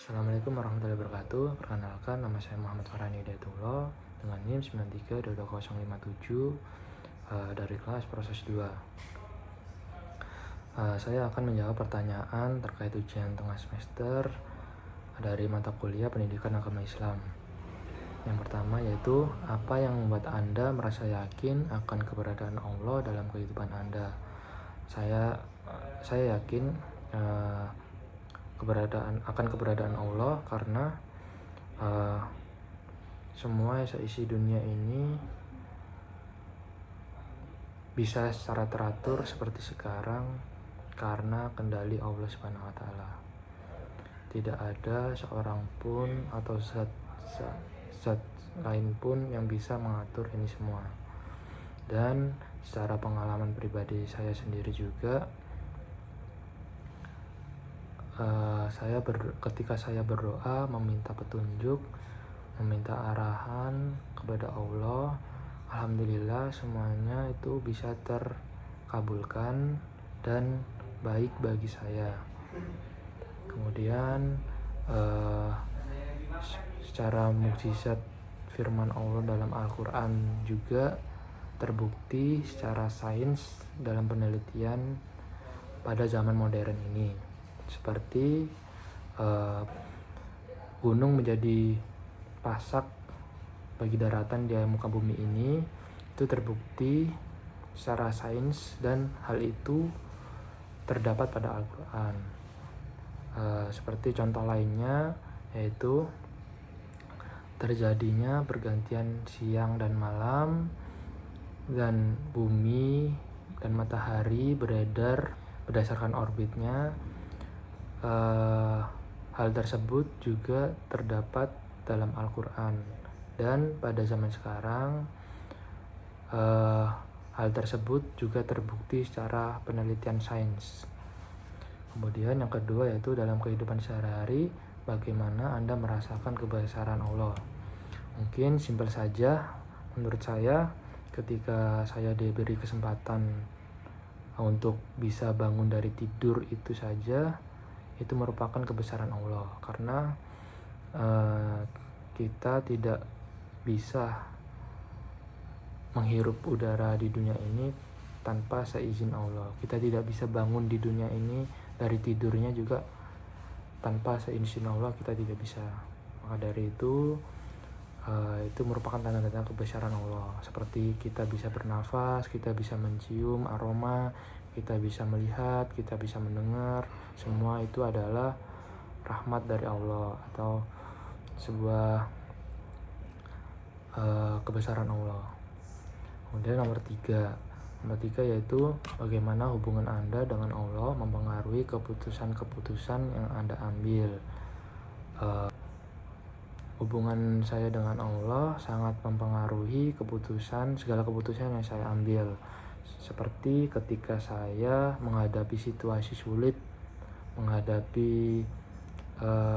Assalamualaikum warahmatullahi wabarakatuh. Perkenalkan, nama saya Muhammad Farhani Hidayatullah dengan NIM 932257 dari kelas proses 2. Saya akan menjawab pertanyaan terkait ujian tengah semester dari mata kuliah Pendidikan Agama Islam. Yang pertama yaitu, apa yang membuat Anda merasa yakin akan keberadaan Allah dalam kehidupan Anda? Saya yakin keberadaan Allah karena semua seisi dunia ini bisa secara teratur seperti sekarang karena kendali Allah Subhanahu wa taala. Tidak ada seorang pun atau zat lain pun yang bisa mengatur ini semua. Dan secara pengalaman pribadi saya sendiri juga, ketika saya berdoa meminta petunjuk, meminta arahan kepada Allah, alhamdulillah semuanya itu bisa terkabulkan dan baik bagi saya. Kemudian secara mukjizat firman Allah dalam Al-Quran juga terbukti secara sains dalam penelitian pada zaman modern ini, seperti gunung menjadi pasak bagi daratan di muka bumi ini, itu terbukti secara sains dan hal itu terdapat pada Al-Quran. Seperti contoh lainnya yaitu terjadinya pergantian siang dan malam, dan bumi dan matahari beredar berdasarkan orbitnya. Hal tersebut juga terdapat dalam Al-Quran, dan pada zaman sekarang hal tersebut juga terbukti secara penelitian sains. Kemudian yang kedua yaitu dalam kehidupan sehari-hari, bagaimana Anda merasakan kebesaran Allah. Mungkin simpel saja menurut saya, ketika saya diberi kesempatan untuk bisa bangun dari tidur itu saja, itu merupakan kebesaran Allah, karena kita tidak bisa menghirup udara di dunia ini tanpa seizin Allah. Kita tidak bisa bangun di dunia ini dari tidurnya juga tanpa seizin Allah, kita tidak bisa. Maka dari itu merupakan tanda-tanda kebesaran Allah. Seperti kita bisa bernafas, kita bisa mencium aroma, kita bisa melihat, kita bisa mendengar, semua itu adalah rahmat dari Allah atau sebuah kebesaran Allah. Kemudian nomor tiga yaitu bagaimana hubungan Anda dengan Allah mempengaruhi keputusan-keputusan yang Anda ambil. Hubungan saya dengan Allah sangat mempengaruhi segala keputusan yang saya ambil. Seperti ketika saya menghadapi situasi sulit, menghadapi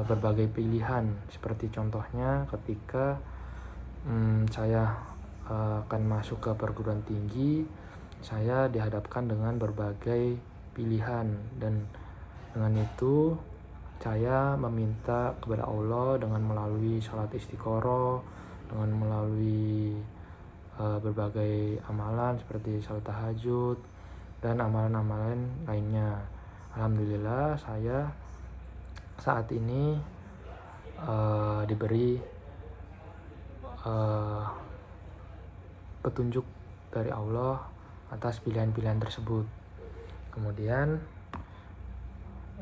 berbagai pilihan, seperti contohnya ketika saya akan masuk ke perguruan tinggi, saya dihadapkan dengan berbagai pilihan, dan dengan itu saya meminta kepada Allah dengan melalui sholat istiqoroh, dengan melalui berbagai amalan seperti sholat tahajud dan amalan-amalan lainnya. Alhamdulillah saya saat ini diberi petunjuk dari Allah atas pilihan-pilihan tersebut. Kemudian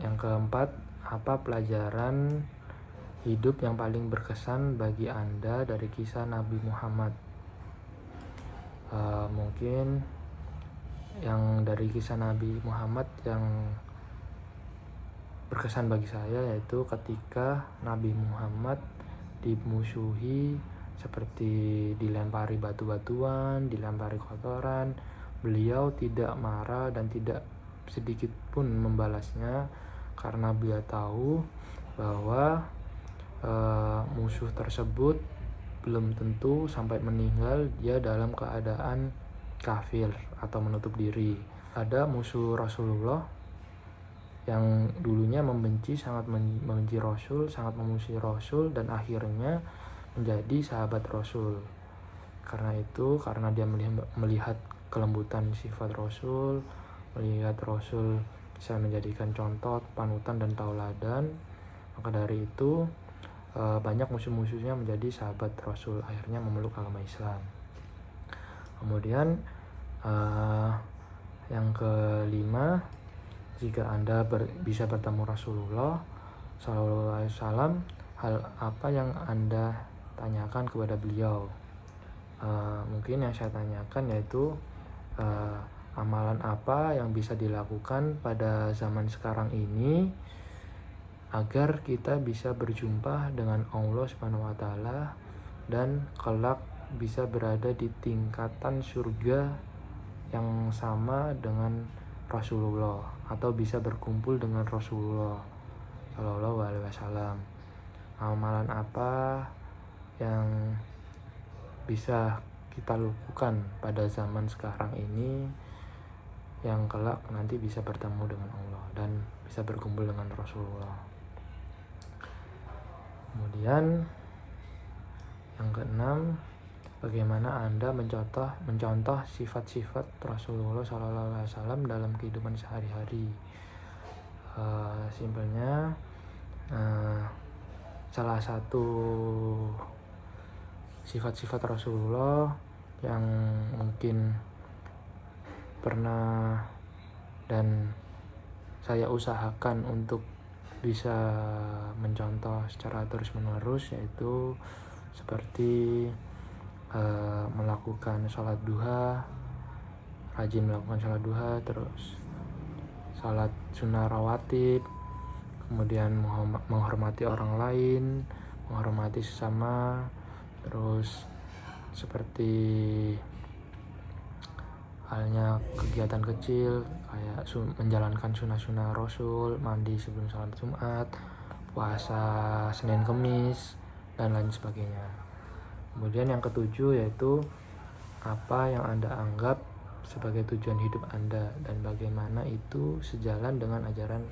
yang keempat, apa pelajaran hidup yang paling berkesan bagi Anda dari kisah Nabi Muhammad? Mungkin yang dari kisah Nabi Muhammad yang berkesan bagi saya yaitu ketika Nabi Muhammad dimusuhi, seperti dilempari batu-batuan, dilempari kotoran, beliau tidak marah dan tidak sedikit pun membalasnya, karena beliau tahu bahwa musuh tersebut belum tentu sampai meninggal dia dalam keadaan kafir atau menutup diri. Ada musuh Rasulullah yang dulunya sangat membenci Rasul, sangat memusuhi Rasul, dan akhirnya menjadi sahabat Rasul. Karena dia melihat kelembutan sifat Rasul, melihat Rasul bisa menjadikan contoh, panutan, dan tauladan, maka dari itu banyak musuh-musuhnya menjadi sahabat Rasul, akhirnya memeluk agama Islam. Kemudian yang kelima, jika Anda bisa bertemu Rasulullah SAW, hal apa yang Anda tanyakan kepada beliau? Mungkin yang saya tanyakan yaitu amalan apa yang bisa dilakukan pada zaman sekarang ini agar kita bisa berjumpa dengan Allah Subhanahu wa taala dan kelak bisa berada di tingkatan surga yang sama dengan Rasulullah, atau bisa berkumpul dengan Rasulullah Shallallahu Alaihi Wasallam. Amalan apa yang bisa kita lakukan pada zaman sekarang ini yang kelak nanti bisa bertemu dengan Allah dan bisa berkumpul dengan Rasulullah. Kemudian yang keenam, bagaimana Anda mencontoh sifat-sifat Rasulullah SAW dalam kehidupan sehari-hari. Simpelnya, salah satu sifat-sifat Rasulullah yang mungkin pernah dan saya usahakan untuk bisa mencontoh secara terus-menerus, yaitu seperti melakukan sholat duha, rajin melakukan sholat duha, terus sholat sunnah rawatib, kemudian menghormati orang lain, menghormati sesama, terus seperti halnya kegiatan kecil kayak menjalankan sunnah-sunnah Rasul, mandi sebelum sholat Jumat, puasa Senin Kemis, dan lain sebagainya. Kemudian yang ketujuh yaitu apa yang Anda anggap sebagai tujuan hidup Anda dan bagaimana itu sejalan dengan ajaran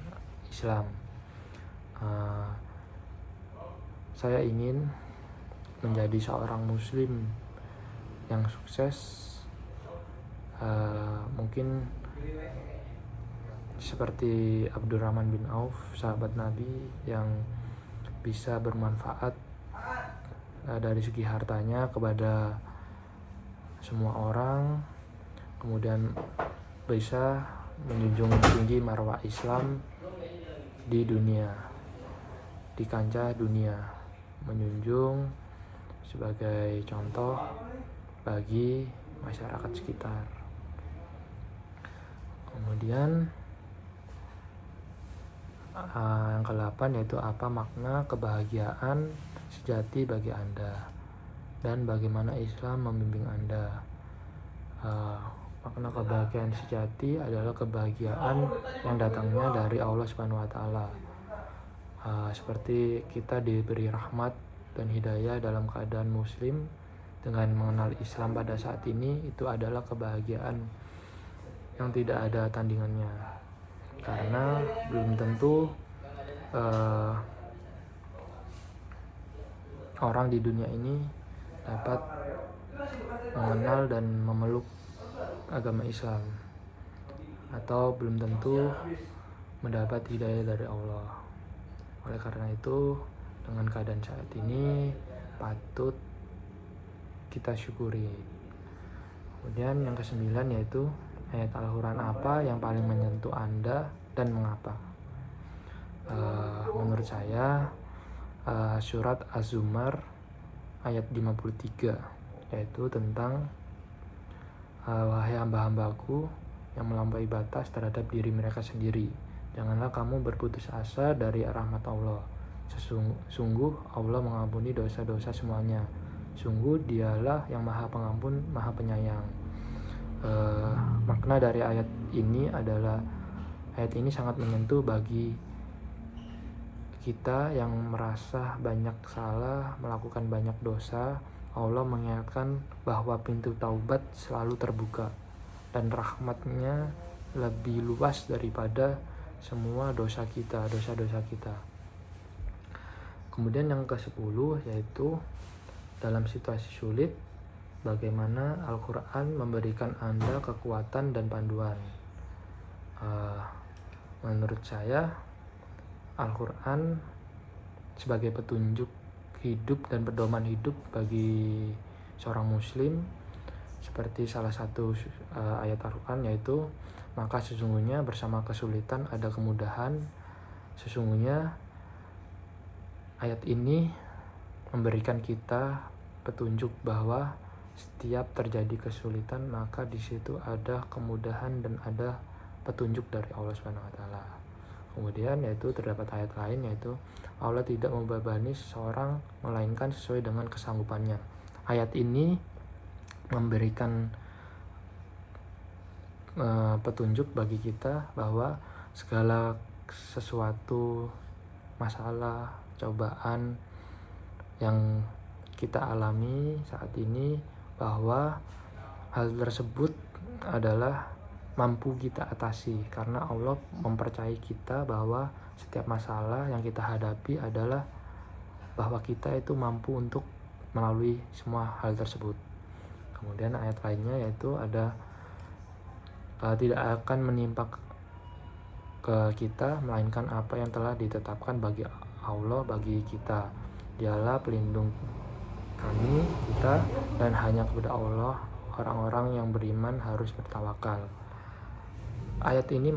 Islam. Saya ingin menjadi seorang muslim yang sukses, mungkin seperti Abdurrahman bin Auf, sahabat Nabi yang bisa bermanfaat dari segi hartanya kepada semua orang, kemudian bisa menjunjung tinggi marwah Islam di dunia, di kancah dunia, menjunjung sebagai contoh bagi masyarakat sekitar. Kemudian yang ke-8 yaitu apa makna kebahagiaan sejati bagi Anda dan bagaimana Islam membimbing Anda. Makna kebahagiaan sejati adalah kebahagiaan yang datangnya dari Allah Subhanahu wa taala. Seperti kita diberi rahmat dan hidayah dalam keadaan muslim dengan mengenal Islam pada saat ini, itu adalah kebahagiaan yang tidak ada tandingannya. Karena belum tentu orang di dunia ini dapat mengenal dan memeluk agama Islam, atau belum tentu mendapat hidayah dari Allah. Oleh karena itu, dengan keadaan saat ini patut kita syukuri. Kemudian yang ke-9 yaitu ayat Al-Quran apa yang paling menyentuh Anda dan mengapa? Menurut saya surat Az-Zumar ayat 53, yaitu tentang wahai hamba-hambaku yang melampaui batas terhadap diri mereka sendiri, janganlah kamu berputus asa dari rahmat Allah. Sungguh Allah mengampuni dosa-dosa semuanya. Sungguh dialah yang maha pengampun, maha penyayang. Makna dari ayat ini adalah ayat ini sangat menyentuh bagi kita yang merasa banyak salah, melakukan banyak dosa. Allah mengingatkan bahwa pintu taubat selalu terbuka dan rahmatnya lebih luas daripada semua dosa-dosa kita. Kemudian yang ke-10 yaitu dalam situasi sulit, bagaimana Al-Quran memberikan Anda kekuatan dan panduan. Menurut saya, Al-Quran sebagai petunjuk hidup dan pedoman hidup bagi seorang muslim, seperti salah satu ayat Al-Quran yaitu, maka sesungguhnya bersama kesulitan ada kemudahan. Sesungguhnya ayat ini memberikan kita petunjuk bahwa setiap terjadi kesulitan maka di situ ada kemudahan dan ada petunjuk dari Allah Subhanahu wa taala. Kemudian yaitu terdapat ayat lain yaitu Allah tidak membebani seseorang melainkan sesuai dengan kesanggupannya. Ayat ini memberikan petunjuk bagi kita bahwa segala sesuatu masalah, cobaan yang kita alami saat ini, bahwa hal tersebut adalah mampu kita atasi karena Allah mempercayai kita bahwa setiap masalah yang kita hadapi adalah bahwa kita itu mampu untuk melalui semua hal tersebut. Kemudian ayat lainnya yaitu ada tidak akan menimpa ke kita melainkan apa yang telah ditetapkan bagi Allah bagi kita. Dialah pelindung kami, kita, dan hanya kepada Allah orang-orang yang beriman harus bertawakal. Ayat ini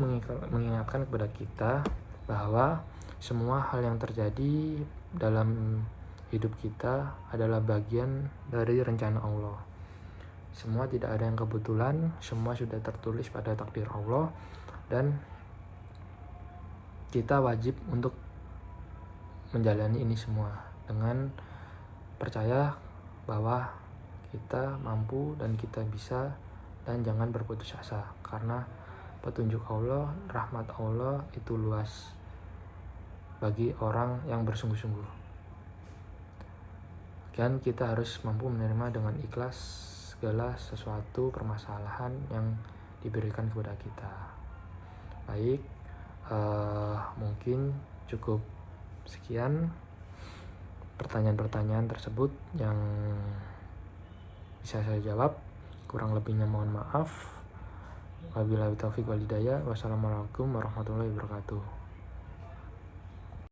mengingatkan kepada kita bahwa semua hal yang terjadi dalam hidup kita adalah bagian dari rencana Allah. Semua tidak ada yang kebetulan, semua sudah tertulis pada takdir Allah, dan kita wajib untuk menjalani ini semua dengan percaya bahwa kita mampu dan kita bisa, dan jangan berputus asa karena petunjuk Allah, rahmat Allah itu luas bagi orang yang bersungguh-sungguh. Dan kita harus mampu menerima dengan ikhlas segala sesuatu permasalahan yang diberikan kepada kita. Baik, mungkin cukup sekian pertanyaan-pertanyaan tersebut yang bisa saya jawab. Kurang lebihnya mohon maaf. Wabillahi taufiq wal hidayah. Wassalamualaikum warahmatullahi wabarakatuh.